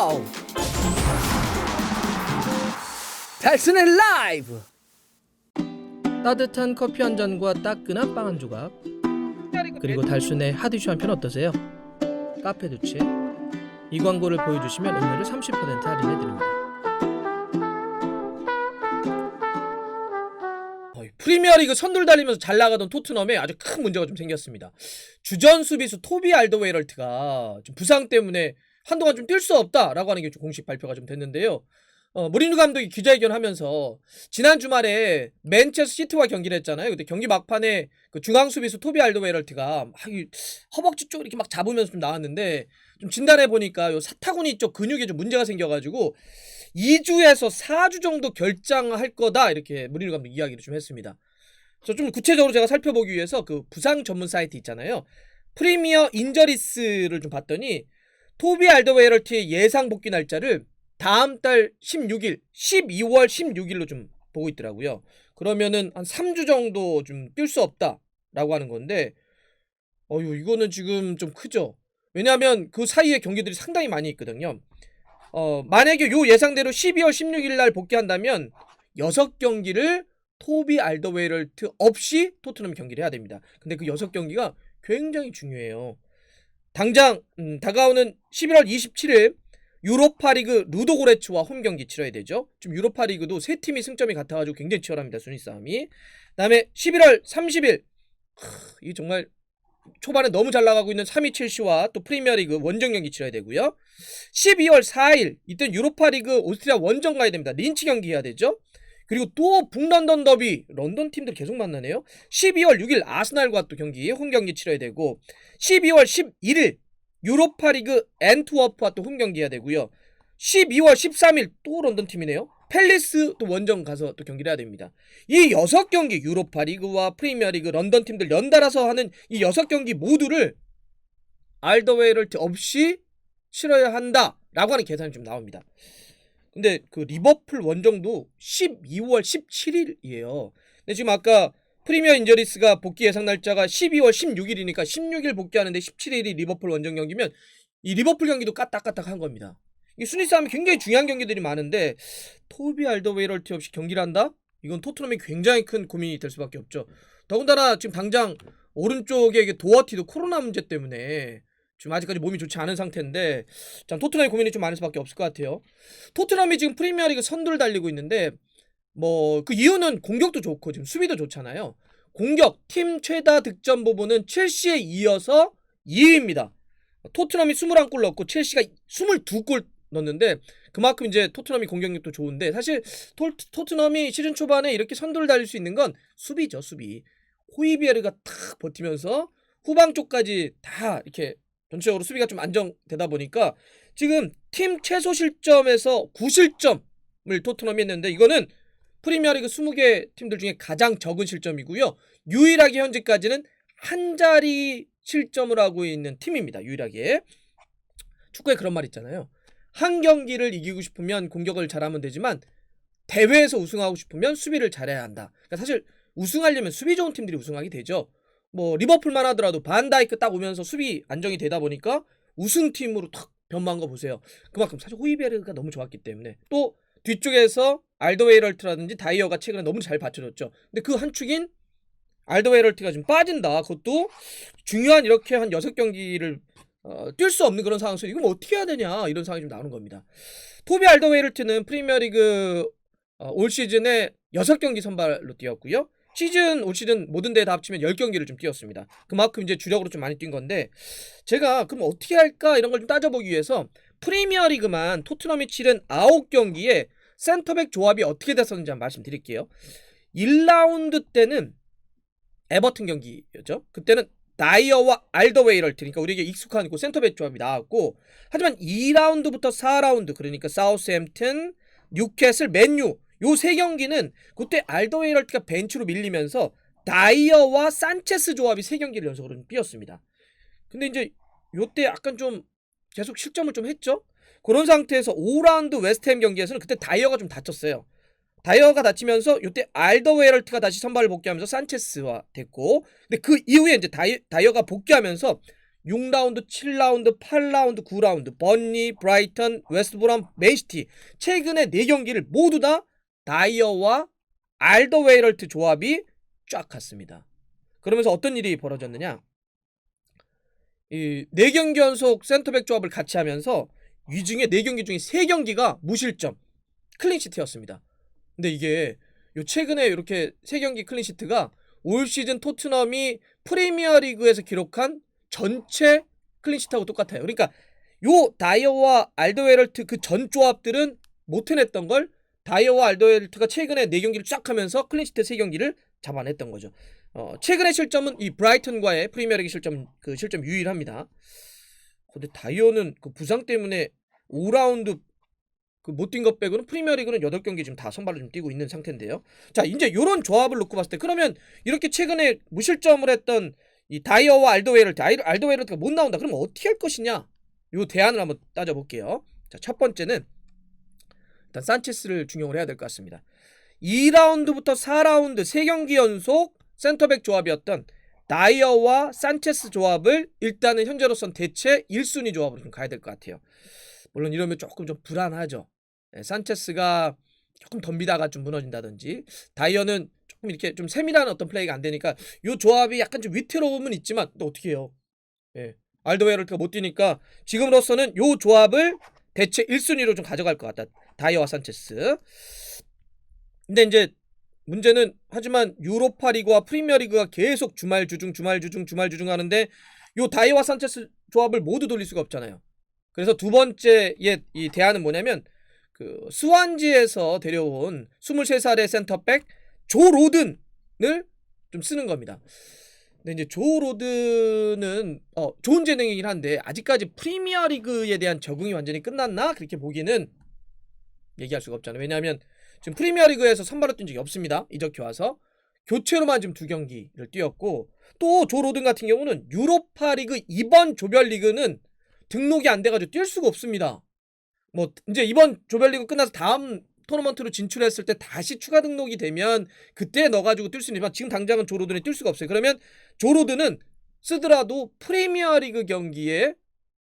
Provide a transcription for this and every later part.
와우! 달순의 라이브! 따뜻한 커피 한 잔과 따끈한 빵 한 조각, 그리고 달순의 핫이슈 한 편 어떠세요? 카페 두치. 이 광고를 보여주시면 음료를 30% 할인해드립니다. 프리미어리그 선두를 달리면서 잘 나가던 토트넘에 아주 큰 문제가 좀 생겼습니다. 주전 수비수 토비 알더웨이럴트가 좀 부상 때문에 한동안 좀 뛸 수 없다라고 하는 게 좀 공식 발표가 좀 됐는데요. 무리뉴 감독이 기자회견하면서 지난 주말에 맨체스터 시티와 경기를 했잖아요. 근데 경기 막판에 그 중앙 수비수 토비 알더웨이럴트가 막 허벅지 쪽 이렇게 막 잡으면서 좀 나왔는데, 좀 진단해 보니까 요 사타구니 쪽 근육에 좀 문제가 생겨가지고 2주에서 4주 정도 결장할 거다, 이렇게 무리뉴 감독 이야기를 좀 했습니다. 그래서 좀 구체적으로 제가 살펴보기 위해서 그 부상 전문 사이트 있잖아요. 프리미어 인저리스를 좀 봤더니 토비 알더웨이럴트의 예상 복귀 날짜를 다음 달 16일, 12월 16일로 좀 보고 있더라고요. 그러면은 한 3주 정도 좀 뛸 수 없다라고 하는 건데, 이거는 지금 좀 크죠. 왜냐하면 그 사이에 경기들이 상당히 많이 있거든요. 만약에 요 예상대로 12월 16일 날 복귀한다면 6경기를 토비 알더웨이럴트 없이 토트넘 경기를 해야 됩니다. 근데 그 6경기가 굉장히 중요해요. 당장 다가오는 11월 27일 유로파리그 루도고레츠와 홈경기 치러야 되죠. 좀 유로파리그도 세 팀이 승점이 같아가지고 굉장히 치열합니다, 순위 싸움이. 그다음에 11월 30일 이 정말 초반에 너무 잘 나가고 있는 3위 첼시와 또 프리미어리그 원정 경기 치러야 되고요. 12월 4일 이때 유로파리그 오스트리아 원정 가야 됩니다. 린치 경기 해야 되죠. 그리고 또 북런던 더비, 런던 팀들 계속 만나네요. 12월 6일 아스날과 또 경기, 홈경기 치러야 되고, 12월 11일 유로파리그 앤트워프와 또 홈경기 해야 되고요. 12월 13일 또 런던 팀이네요. 팰리스 또 원정 가서 또 경기를 해야 됩니다. 이 6경기, 유로파리그와 프리미어리그 런던 팀들 연달아서 하는 이 6경기 모두를 알더웨이럴트 없이 치러야 한다라고 하는 계산이 좀 나옵니다. 근데 그 리버풀 원정도 12월 17일이에요. 근데 지금 아까 프리미어 인저리스가 복귀 예상 날짜가 12월 16일이니까 16일 복귀하는데 17일이 리버풀 원정 경기면 이 리버풀 경기도 까딱까딱한 겁니다. 이 순위 싸움이 굉장히 중요한 경기들이 많은데 토비 알더웨이럴트 없이 경기를 한다? 이건 토트넘이 굉장히 큰 고민이 될 수밖에 없죠. 더군다나 지금 당장 오른쪽에 도어티도 코로나 문제 때문에 지금 아직까지 몸이 좋지 않은 상태인데, 참 토트넘의 고민이 좀 많을 수밖에 없을 것 같아요. 토트넘이 지금 프리미어리그 선두를 달리고 있는데, 뭐 그 이유는 공격도 좋고 지금 수비도 좋잖아요. 공격 팀 최다 득점 부분은 첼시에 이어서 2위입니다. 토트넘이 21골 넣고 첼시가 22골 넣었는데, 그만큼 이제 토트넘이 공격력도 좋은데, 사실 토트넘이 시즌 초반에 이렇게 선두를 달릴 수 있는 건 수비죠, 수비. 호이비에르가 탁 버티면서 후방 쪽까지 다 이렇게 전체적으로 수비가 좀 안정되다 보니까 지금 팀 최소 실점에서 9실점을 토트넘이 했는데, 이거는 프리미어리그 20개 팀들 중에 가장 적은 실점이고요. 유일하게 현재까지는 한 자리 실점을 하고 있는 팀입니다. 유일하게. 축구에 그런 말 있잖아요. 한 경기를 이기고 싶으면 공격을 잘하면 되지만 대회에서 우승하고 싶으면 수비를 잘해야 한다. 그러니까 사실 우승하려면 수비 좋은 팀들이 우승하게 되죠. 뭐 리버풀만 하더라도 반다이크 딱 오면서 수비 안정이 되다 보니까 우승팀으로 탁 변모한 거 보세요. 그만큼 사실 호이베르가 너무 좋았기 때문에. 또 뒤쪽에서 알더웨이럴트라든지 다이어가 최근에 너무 잘 받쳐줬죠. 근데 그 한 축인 알더웨이럴트가 지금 빠진다. 그것도 중요한 이렇게 한 6경기를 뛸 수 없는 그런 상황에서 이건 어떻게 해야 되냐, 이런 상황이 좀 나오는 겁니다. 토비 알더웨이럴트는 프리미어리그 올 시즌에 6경기 선발로 뛰었고요. 올 시즌 모든 대회 다 합치면 10경기를 좀 뛰었습니다. 그만큼 이제 주력으로 좀 많이 뛴 건데, 제가 그럼 어떻게 할까 이런 걸 좀 따져보기 위해서 프리미어리그만 토트넘이 치른 9경기에 센터백 조합이 어떻게 됐었는지 한번 말씀드릴게요. 1라운드 때는 에버튼 경기였죠. 그때는 다이어와 알더웨이럴트, 그러니까 우리에게 익숙한 그 센터백 조합이 나왔고, 하지만 2라운드부터 4라운드, 그러니까 사우스햄튼, 뉴캐슬, 맨유 요 3경기는 그때 알더웨이럴트가 벤치로 밀리면서 다이어와 산체스 조합이 3경기를 연속으로 뛰었습니다. 근데 이제 요때 약간 좀 계속 실점을 좀 했죠. 그런 상태에서 5라운드 웨스트햄 경기에서는 그때 다이어가 좀 다쳤어요. 다이어가 다치면서 이때 알더웨이럴트가 다시 선발을 복귀하면서 산체스와 됐고, 근데 그 이후에 이제 다이어가 복귀하면서 6라운드, 7라운드, 8라운드, 9라운드, 번리, 브라이턴, 웨스트브럼, 맨시티 최근에 4경기를 모두 다 다이어와 알더웨이럴트 조합이 쫙 갔습니다. 그러면서 어떤 일이 벌어졌느냐, 이 4경기 연속 센터백 조합을 같이 하면서 이 중에 4경기 중에 3경기가 무실점 클린시트였습니다. 근데 이게 요 최근에 이렇게 3경기 클린시트가 올 시즌 토트넘이 프리미어리그에서 기록한 전체 클린시트하고 똑같아요. 그러니까 요 다이어와 알더웨럴트 그 전 조합들은 못 해냈던 걸 다이어와 알더웨럴트가 최근에 4경기를 쫙 하면서 클린시트 3경기를 잡아냈던 거죠. 최근의 실점은 이 브라이턴과의 프리미어리그 실점 유일합니다. 근데 다이어는 그 부상 때문에 5라운드 그 못 뛴 것 빼고는 프리미어리그는 8경기 지금 다 선발로 좀 뛰고 있는 상태인데요. 자, 이제 요런 조합을 놓고 봤을 때 그러면 이렇게 최근에 무실점을 했던 이 다이어와 알더웨이럴트가 못 나온다. 그러면 어떻게 할 것이냐? 요 대안을 한번 따져볼게요. 자, 첫 번째는 일단 산체스를 중용을 해야 될 것 같습니다. 2라운드부터 4라운드 3경기 연속 센터백 조합이었던 다이어와 산체스 조합을 일단은 현재로선 대체 1순위 조합으로 좀 가야 될 것 같아요. 물론 이러면 조금 좀 불안하죠. 산체스가 조금 덤비다가 좀 무너진다든지, 다이어는 조금 이렇게 좀 세밀한 어떤 플레이가 안 되니까 이 조합이 약간 좀 위태로움은 있지만 또 어떻게 해요? 알더웨럴트가 못 뛰니까 지금으로서는 이 조합을 대체 1순위로 좀 가져갈 것 같다. 다이어와 산체스. 근데 이제 문제는 하지만 유로파리그와 프리미어리그가 계속 주말 주중 하는데 요 다이어와 산체스 조합을 모두 돌릴 수가 없잖아요. 그래서 두 번째의 이 대안은 뭐냐면 그 스완지에서 데려온 23살의 센터백 조 로든을 좀 쓰는 겁니다. 근데 이제 조 로든은 좋은 재능이긴 한데 아직까지 프리미어리그에 대한 적응이 완전히 끝났나? 그렇게 보기는 얘기할 수가 없잖아요. 왜냐하면 지금 프리미어리그에서 선발로 뛴 적이 없습니다. 이적해 와서 교체로만 지금 2경기를 뛰었고, 또 조 로든 같은 경우는 유로파리그 이번 조별리그는 등록이 안 돼가지고 뛸 수가 없습니다. 뭐 이제 이번 조별리그 끝나서 다음 토너먼트로 진출했을 때 다시 추가 등록이 되면 그때 넣어가지고 뛸 수 있지만 지금 당장은 조 로든이 뛸 수가 없어요. 그러면 조 로든은 쓰더라도 프리미어리그 경기에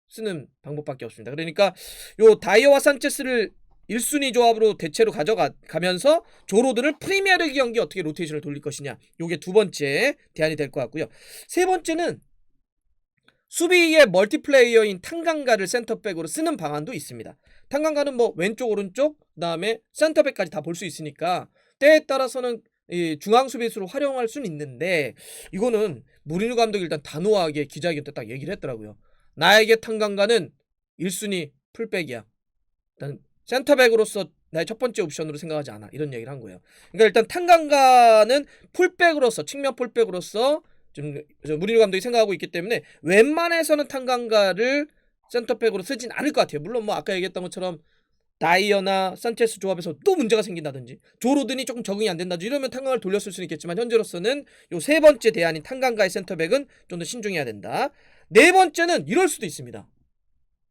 쓰는 방법밖에 없습니다. 그러니까 요 다이어와 산체스를 1순위 조합으로 대체로 가져가면서 조 로든을 프리미어리그 경기 어떻게 로테이션을 돌릴 것이냐, 요게 두 번째 대안이 될 것 같고요. 세 번째는 수비의 멀티플레이어인 탄강가를 센터백으로 쓰는 방안도 있습니다. 탄강가는 뭐 왼쪽 오른쪽 그다음에 센터백까지 다 볼 수 있으니까 때에 따라서는 이 중앙 수비수로 활용할 수는 있는데, 이거는 무리뉴 감독이 일단 단호하게 기자회견 때 딱 얘기를 했더라고요. 나에게 탄강가는 1순위 풀백이야. 일단 센터백으로서 나의 첫 번째 옵션으로 생각하지 않아. 이런 얘기를 한 거예요. 그러니까 일단 탄강가는 풀백으로서, 측면 풀백으로서 좀 무리뉴 감독이 생각하고 있기 때문에 웬만해서는 탄강가를 센터백으로 쓰진 않을 것 같아요. 물론 뭐 아까 얘기했던 것처럼 다이어나 산체스 조합에서 또 문제가 생긴다든지 조 로든이 조금 적응이 안 된다든지 이러면 탄강을 돌렸을 수는 있겠지만, 현재로서는 요 세 번째 대안인 탄강가의 센터백은 좀 더 신중해야 된다. 네 번째는 이럴 수도 있습니다.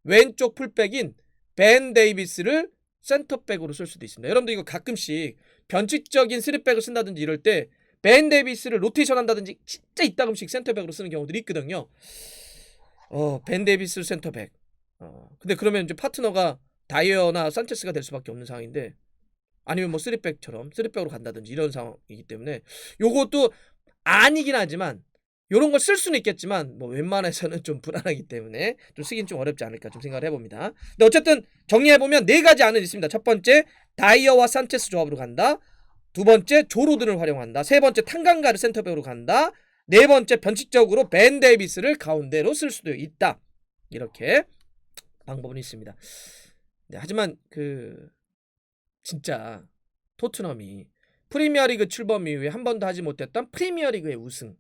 왼쪽 풀백인 벤 데이비스를 센터백으로 쓸 수도 있습니다. 여러분들 이거 가끔씩 변칙적인 3백을 쓴다든지 이럴 때 벤 데이비스를 로테이션 한다든지 진짜 이따금씩 센터백으로 쓰는 경우들이 있거든요. 벤 데이비스 센터백. 근데 그러면 이제 파트너가 다이어나 산체스가 될 수밖에 없는 상황인데, 아니면 뭐 3백처럼 3백으로 간다든지 이런 상황이기 때문에 요것도 아니긴 하지만 요런 걸 쓸 수는 있겠지만 뭐 웬만해서는 좀 불안하기 때문에 좀 쓰긴 좀 어렵지 않을까 좀 생각을 해봅니다. 근데 어쨌든 정리해보면 4가지 안은 있습니다. 첫 번째, 다이어와 산체스 조합으로 간다. 두 번째, 조 로든을 활용한다. 세 번째, 탄강가를 센터백으로 간다. 네 번째, 변칙적으로 벤 데이비스를 가운데로 쓸 수도 있다. 이렇게 방법은 있습니다. 네, 하지만 진짜 토트넘이 프리미어리그 출범 이후에 한 번도 하지 못했던 프리미어리그의 우승,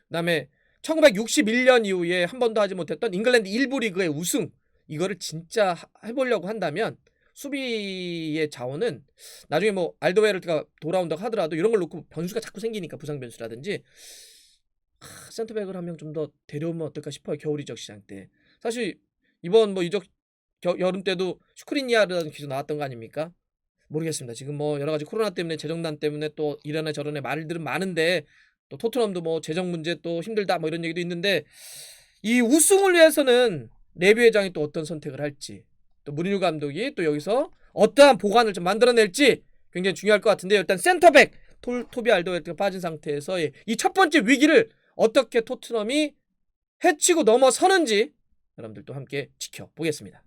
그다음에 1961년 이후에 한 번도 하지 못했던 잉글랜드 1부 리그의 우승, 이거를 진짜 해보려고 한다면 수비의 자원은 나중에 뭐 알더웨럴트가 돌아온다고 하더라도 이런 걸 놓고 변수가 자꾸 생기니까, 부상 변수라든지 센터백을 한 명 좀 더 데려오면 어떨까 싶어요. 겨울 이적 시장 때 사실 이번 뭐 이적 여름 때도 슈크리니아라는 기사 나왔던 거 아닙니까? 모르겠습니다. 지금 뭐 여러 가지 코로나 때문에 재정난 때문에 또 이런에 저런에 말들은 많은데, 또 토트넘도 뭐 재정 문제 또 힘들다 뭐 이런 얘기도 있는데, 이 우승을 위해서는 레비 회장이 또 어떤 선택을 할지, 또 무리뉴 감독이 또 여기서 어떠한 보관을 좀 만들어낼지 굉장히 중요할 것 같은데요. 일단 센터백 토비 알더웨일트가 빠진 상태에서 이 첫 번째 위기를 어떻게 토트넘이 해치고 넘어서는지 여러분들도 함께 지켜보겠습니다.